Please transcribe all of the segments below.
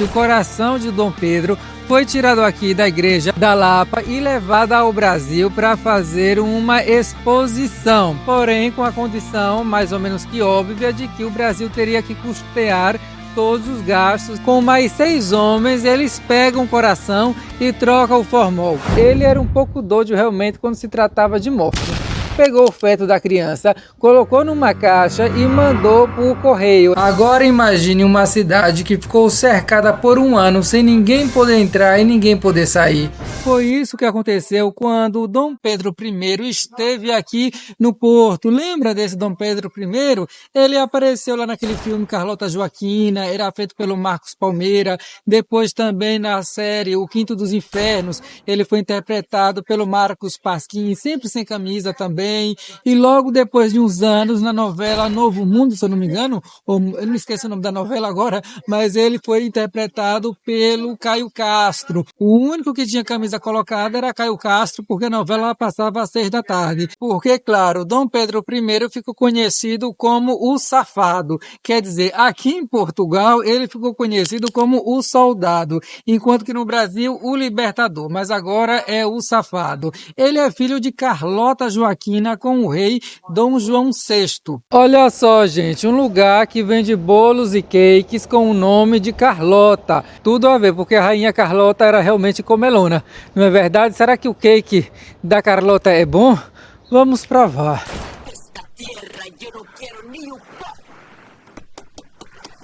o coração de Dom Pedro foi tirado aqui da igreja da Lapa e levado ao Brasil para fazer uma exposição, porém com a condição mais ou menos que óbvia de que o Brasil teria que custear todos os gastos. Com mais 6 homens, eles pegam o coração e trocam o formol. Ele era um pouco doido realmente quando se tratava de morte. Pegou o feto da criança, colocou numa caixa e mandou por correio. Agora imagine uma cidade que ficou cercada por um ano sem ninguém poder entrar e ninguém poder sair. Foi isso que aconteceu quando Dom Pedro I esteve aqui no Porto. Lembra desse Dom Pedro I? Ele apareceu lá naquele filme Carlota Joaquina, era feito pelo Marcos Palmeira. Depois também na série O Quinto dos Infernos, ele foi interpretado pelo Marcos Pasquim, sempre sem camisa também. E logo depois de uns anos, na novela Novo Mundo, se eu não me engano, eu não esqueço o nome da novela agora, mas ele foi interpretado pelo Caio Castro. O único que tinha camisa colocada era Caio Castro, porque a novela passava às 6 da tarde. Porque, claro, Dom Pedro I ficou conhecido como o Safado. Quer dizer, aqui em Portugal, ele ficou conhecido como o Soldado, enquanto que no Brasil, o Libertador. Mas agora é o Safado. Ele é filho de Carlota Joaquina com o rei Dom João VI. Olha só, gente, um lugar que vende bolos e cakes com o nome de Carlota. Tudo a ver, porque a rainha Carlota era realmente comelona. Não é verdade? Será que o cake da Carlota é bom? Vamos provar.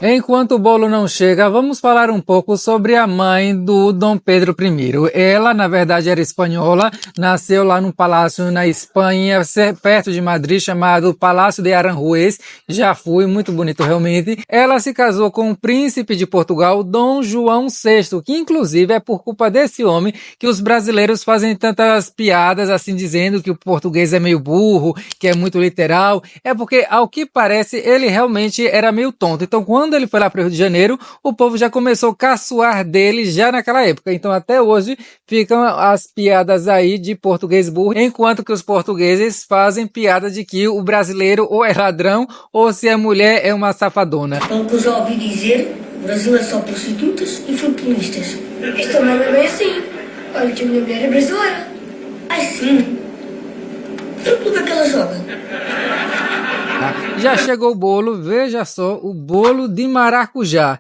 Enquanto o bolo não chega, vamos falar um pouco sobre a mãe do Dom Pedro I. Ela, na verdade, era espanhola, nasceu lá num palácio na Espanha, perto de Madrid, chamado Palácio de Aranjuez. Já fui, muito bonito realmente. Ela se casou com o príncipe de Portugal, Dom João VI, que inclusive é por culpa desse homem que os brasileiros fazem tantas piadas assim, dizendo que o português é meio burro, que é muito literal. É porque, ao que parece, ele realmente era meio tonto. Então, quando ele foi lá para o Rio de Janeiro, o povo já começou a caçoar dele já naquela época. Então até hoje ficam as piadas aí de português burro, enquanto que os portugueses fazem piada de que o brasileiro ou é ladrão ou se a mulher é uma safadona. Pelo que eu já ouvi dizer, o Brasil é só prostitutas e futebolistas. Isto também não é bem assim. Olha que a minha mulher é brasileira. Ai sim. Que clube é que ela joga? Já chegou o bolo, veja só, o bolo de maracujá.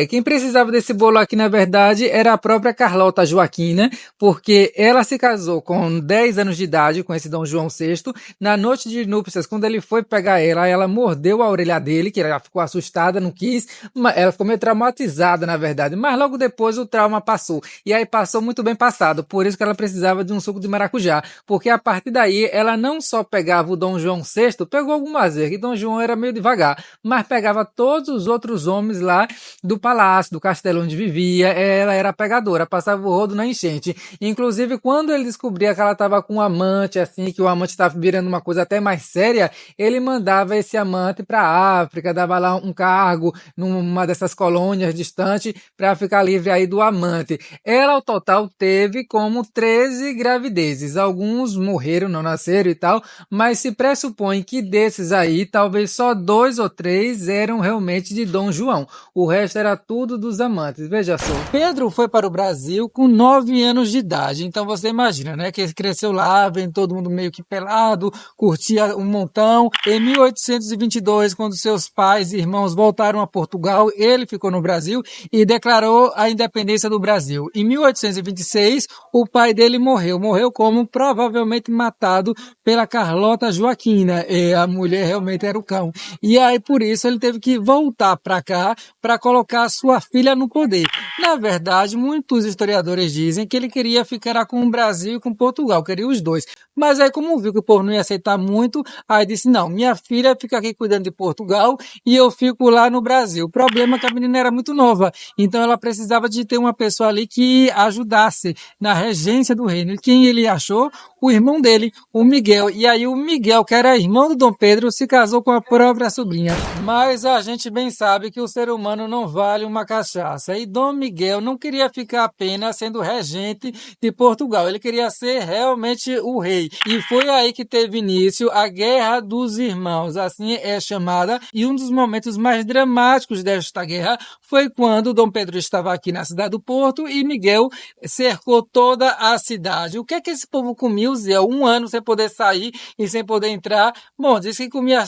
Quem precisava desse bolo aqui, na verdade, era a própria Carlota Joaquina, porque ela se casou com 10 anos de idade com esse Dom João VI. Na noite de núpcias, quando ele foi pegar ela mordeu a orelha dele, que ela ficou assustada, não quis, ela ficou meio traumatizada, na verdade, mas logo depois o trauma passou. E aí passou muito bem passado, por isso que ela precisava de um suco de maracujá, porque a partir daí ela não só pegava o Dom João VI, pegou algumas vezes, que Dom João era meio devagar, mas pegava todos os outros homens lá do palácio, do castelo onde vivia. Ela era pegadora, passava o rodo na enchente. Inclusive, quando ele descobria que ela estava com um amante, assim, que o amante estava virando uma coisa até mais séria, ele mandava esse amante para a África, dava lá um cargo numa dessas colônias distantes para ficar livre aí do amante. Ela, ao total, teve como 13 gravidezes. Alguns morreram, não nasceram e tal, mas se pressupõe que desses aí, talvez só 2 ou 3 eram realmente de Dom João. O resto era tudo dos amantes. Veja só. Pedro foi para o Brasil com 9 anos de idade. Então você imagina, né? Que ele cresceu lá, vem todo mundo meio que pelado, curtia um montão. Em 1822, quando seus pais e irmãos voltaram a Portugal, ele ficou no Brasil e declarou a independência do Brasil. Em 1826, o pai dele morreu. Morreu como? Provavelmente matado pela Carlota Joaquina. E a mulher realmente era o cão. E aí, por isso, ele teve que voltar para cá para colocar sua filha no poder. Na verdade, muitos historiadores dizem que ele queria ficar com o Brasil e com Portugal, queria os dois. Mas aí, como viu que o povo não ia aceitar muito, aí disse, não, minha filha fica aqui cuidando de Portugal e eu fico lá no Brasil. O problema é que a menina era muito nova, então ela precisava de ter uma pessoa ali que ajudasse na regência do reino. E quem ele achou? O irmão dele, o Miguel. E aí o Miguel, que era irmão do Dom Pedro, se casou com a própria sobrinha. Mas a gente bem sabe que o ser humano não vale uma cachaça. E Dom Miguel não queria ficar apenas sendo regente de Portugal, ele queria ser realmente o rei. E foi aí que teve início a Guerra dos Irmãos, assim é chamada, e um dos momentos mais dramáticos desta guerra foi quando Dom Pedro estava aqui na cidade do Porto e Miguel cercou toda a cidade. O que é que esse povo comia, Zé? Um ano sem poder sair e sem poder entrar. Bom, diz que comia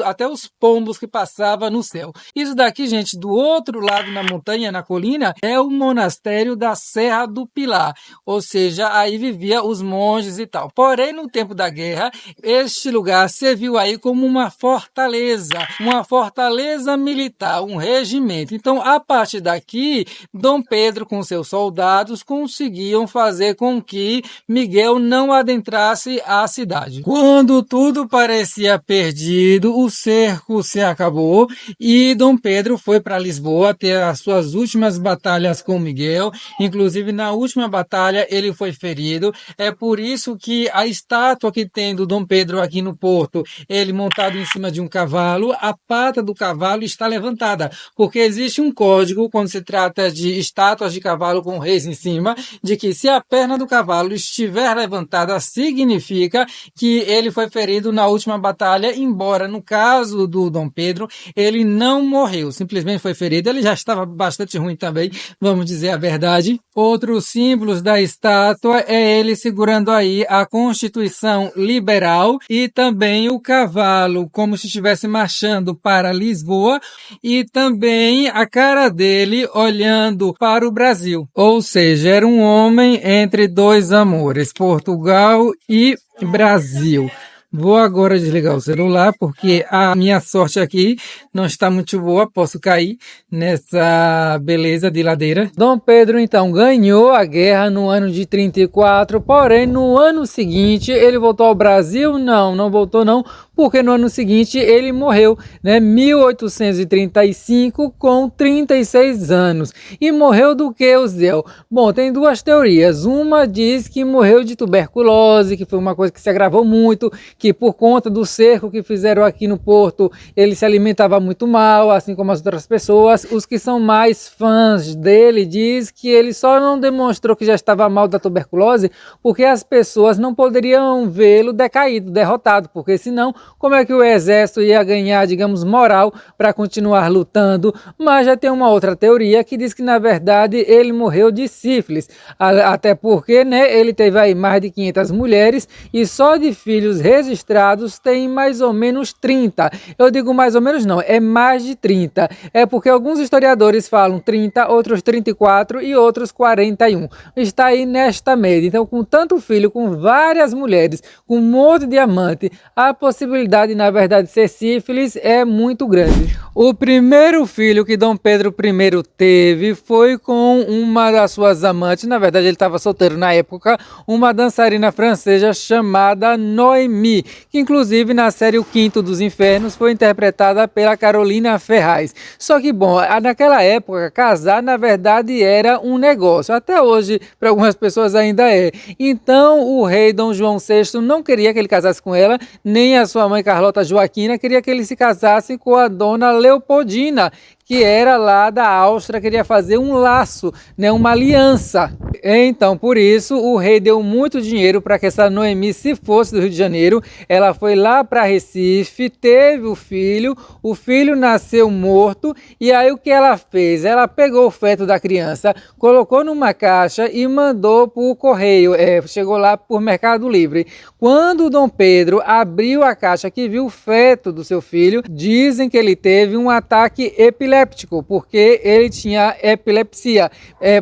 até os pombos que passavam no céu. Isso daqui, gente, do outro lado na montanha, na colina, é o monastério da Serra do Pilar. Ou seja, aí vivia os monges e tal. Porém, no tempo da guerra, este lugar serviu aí como uma fortaleza militar, um regimento. Então, a partir daqui, Dom Pedro com seus soldados conseguiam fazer com que Miguel não adentrasse a cidade. Quando tudo parecia perdido, o cerco se acabou e Dom Pedro foi para Lisboa ter as suas últimas batalhas com Miguel. Inclusive, na última batalha, ele foi ferido. É por isso que a estátua que tem do Dom Pedro aqui no Porto, ele montado em cima de um cavalo, a pata do cavalo está levantada, porque existe um código quando se trata de estátuas de cavalo com reis em cima, de que se a perna do cavalo estiver levantada, significa que ele foi ferido na última batalha, embora no caso do Dom Pedro, ele não morreu, simplesmente foi ferido, ele já estava bastante ruim também, vamos dizer a verdade. Outros símbolos da estátua é ele segurando aí a Constituição Liberal e também o cavalo, como se estivesse marchando para Lisboa, e também a cara dele olhando para o Brasil. Ou seja, era um homem entre dois amores, Portugal e Brasil. Vou agora desligar o celular porque a minha sorte aqui não está muito boa, posso cair nessa beleza de ladeira. Dom Pedro então ganhou a guerra no ano de 34, porém no ano seguinte ele voltou ao Brasil? Não voltou não, porque no ano seguinte ele morreu, né, 1835 com 36 anos. E morreu do que, Uziel? Bom, tem duas teorias. Uma diz que morreu de tuberculose, que foi uma coisa que se agravou muito, que por conta do cerco que fizeram aqui no Porto, ele se alimentava muito mal, assim como as outras pessoas. Os que são mais fãs dele diz que ele só não demonstrou que já estava mal da tuberculose porque as pessoas não poderiam vê-lo decaído, derrotado, porque senão como é que o exército ia ganhar, digamos, moral para continuar lutando? Mas já tem uma outra teoria que diz que na verdade ele morreu de sífilis, até porque, né, ele teve aí mais de 500 mulheres e só de filhos registrados tem mais ou menos 30. Eu digo mais ou menos não, é mais de 30. É porque alguns historiadores falam 30, outros 34 e outros 41. Está aí nesta média. Então, com tanto filho, com várias mulheres, com um monte de amante, a possibilidade, na verdade, de ser sífilis é muito grande. O primeiro filho que Dom Pedro I teve foi com uma das suas amantes, na verdade ele estava solteiro na época, uma dançarina francesa chamada Noémie, que inclusive na série O Quinto dos Infernos foi interpretada pela Carolina Ferraz. Só que, bom, naquela época, casar na verdade era um negócio, até hoje para algumas pessoas ainda é. Então o rei Dom João VI não queria que ele casasse com ela, nem a sua mãe Carlota Joaquina queria que ele se casasse com a dona Leopoldina, que era lá da Áustria, queria fazer um laço, né, uma aliança. Então, por isso, o rei deu muito dinheiro para que essa Noémie se fosse do Rio de Janeiro. Ela foi lá para Recife, teve o filho nasceu morto, e aí o que ela fez? Ela pegou o feto da criança, colocou numa caixa e mandou por correio, chegou lá por Mercado Livre. Quando Dom Pedro abriu a caixa que viu o feto do seu filho, dizem que ele teve um ataque epiléptico, porque ele tinha epilepsia.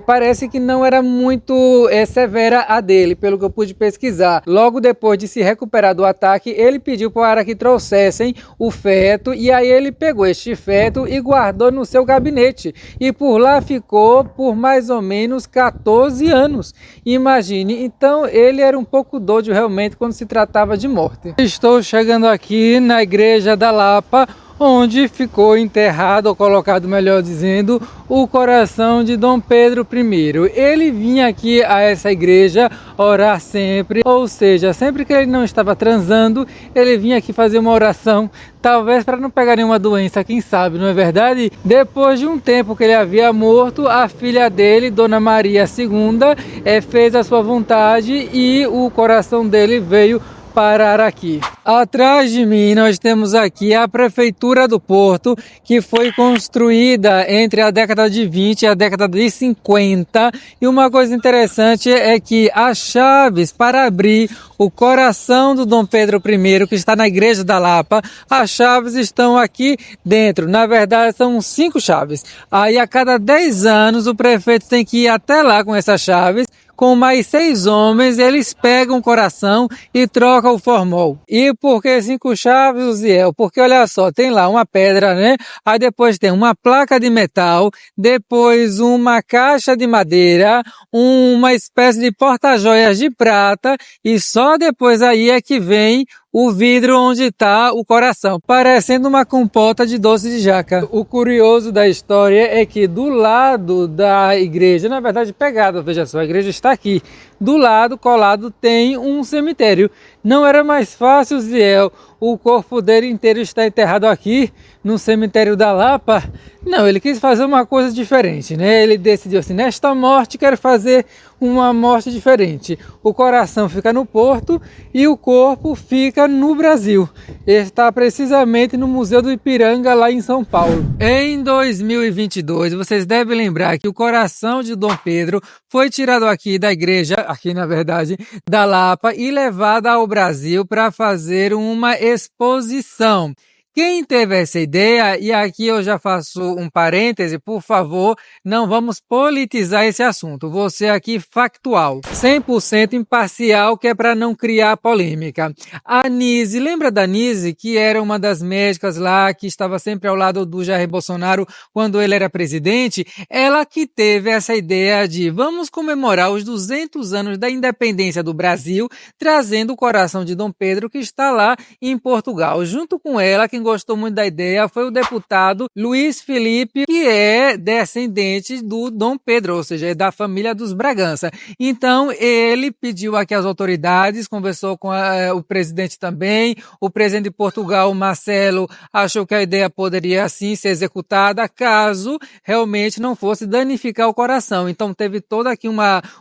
Parece que não era muito severa a dele, pelo que eu pude pesquisar. Logo depois de se recuperar do ataque, ele pediu para que trouxessem o feto, e aí ele pegou este feto e guardou no seu gabinete, e por lá ficou por mais ou menos 14 anos. Imagine, então ele era um pouco doido realmente quando se tratava de morte. Estou chegando aqui na Igreja da Lapa, onde ficou enterrado, ou colocado, melhor dizendo, o coração de Dom Pedro I. Ele vinha aqui a essa igreja orar sempre, ou seja, sempre que ele não estava transando, ele vinha aqui fazer uma oração, talvez para não pegar nenhuma doença, quem sabe, não é verdade? Depois de um tempo que ele havia morto, a filha dele, Dona Maria II, fez a sua vontade e o coração dele veio parar aqui. Atrás de mim nós temos aqui a Prefeitura do Porto, que foi construída entre a década de 20 e a década de 50, e uma coisa interessante é que as chaves para abrir o coração do Dom Pedro I, que está na Igreja da Lapa, as chaves estão aqui dentro. Na verdade são 5 chaves. Aí a cada 10 anos o prefeito tem que ir até lá com essas chaves. Com mais 6 homens, eles pegam o coração e trocam o formol. E por que 5 chaves, Uziel? Porque olha só, tem lá uma pedra, né? Aí depois tem uma placa de metal, depois uma caixa de madeira, uma espécie de porta-joias de prata, e só depois aí é que vem o vidro onde está o coração, parecendo uma compota de doce de jaca. O curioso da história é que do lado da igreja, na verdade pegado, veja só, a igreja está aqui, do lado, colado, tem um cemitério. Não era mais fácil, Ziel, o corpo dele inteiro está enterrado aqui, no cemitério da Lapa? Não, ele quis fazer uma coisa diferente, né? Ele decidiu assim, nesta morte quero fazer uma morte diferente. O coração fica no Porto e o corpo fica no Brasil. Está precisamente no Museu do Ipiranga, lá em São Paulo. Em 2022, vocês devem lembrar que o coração de Dom Pedro foi tirado aqui da igreja, aqui na verdade, da Lapa, e levado ao Brasil para fazer uma exposição. Quem teve essa ideia, e aqui eu já faço um parêntese, por favor, não vamos politizar esse assunto. Você aqui factual, 100% imparcial, que é para não criar polêmica. A Nise, lembra da Nise, que era uma das médicas lá, que estava sempre ao lado do Jair Bolsonaro quando ele era presidente? Ela que teve essa ideia de vamos comemorar os 200 anos da independência do Brasil, trazendo o coração de Dom Pedro, que está lá em Portugal. Junto com ela, quem gostou muito da ideia foi o deputado Luiz Felipe, que é descendente do Dom Pedro, ou seja, é da família dos Bragança. Então, ele pediu aqui às autoridades, conversou com o presidente também, o presidente de Portugal, Marcelo, achou que a ideia poderia, assim, ser executada, caso realmente não fosse danificar o coração. Então, teve todo aqui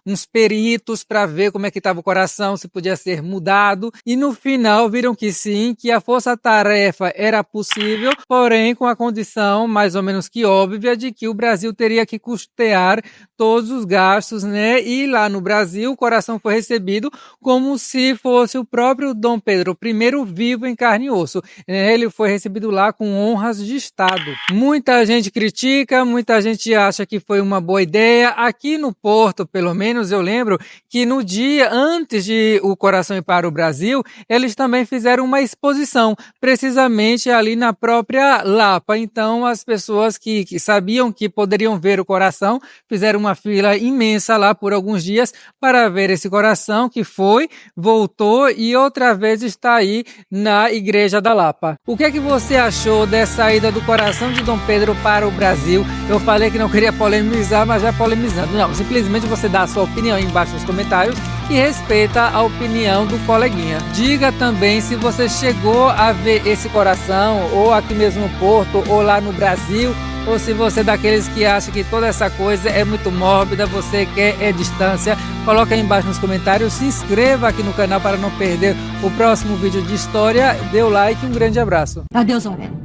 uns peritos para ver como é que estava o coração, se podia ser mudado, e no final viram que sim, que a força-tarefa era possível, porém com a condição mais ou menos que óbvia de que o Brasil teria que custear todos os gastos, né? E lá no Brasil o coração foi recebido como se fosse o próprio Dom Pedro I vivo em carne e osso. Ele foi recebido lá com honras de Estado. Muita gente critica, muita gente acha que foi uma boa ideia. Aqui no Porto, pelo menos, eu lembro que no dia antes de o coração ir para o Brasil, eles também fizeram uma exposição, precisamente ali na própria Lapa. Então as pessoas que sabiam que poderiam ver o coração fizeram uma fila imensa lá por alguns dias para ver esse coração, que foi, voltou e outra vez está aí na Igreja da Lapa. O que é que você achou dessa ida do coração de Dom Pedro para o Brasil? Eu falei que não queria polemizar, mas já polemizando. Não, simplesmente você dá a sua opinião aí embaixo nos comentários e respeita a opinião do coleguinha. Diga também se você chegou a ver esse coração, ou aqui mesmo no Porto, ou lá no Brasil, ou se você é daqueles que acha que toda essa coisa é muito mórbida, você quer distância. Coloca aí embaixo nos comentários, se inscreva aqui no canal para não perder o próximo vídeo de história, dê o like e um grande abraço. Adeus, Aurélio.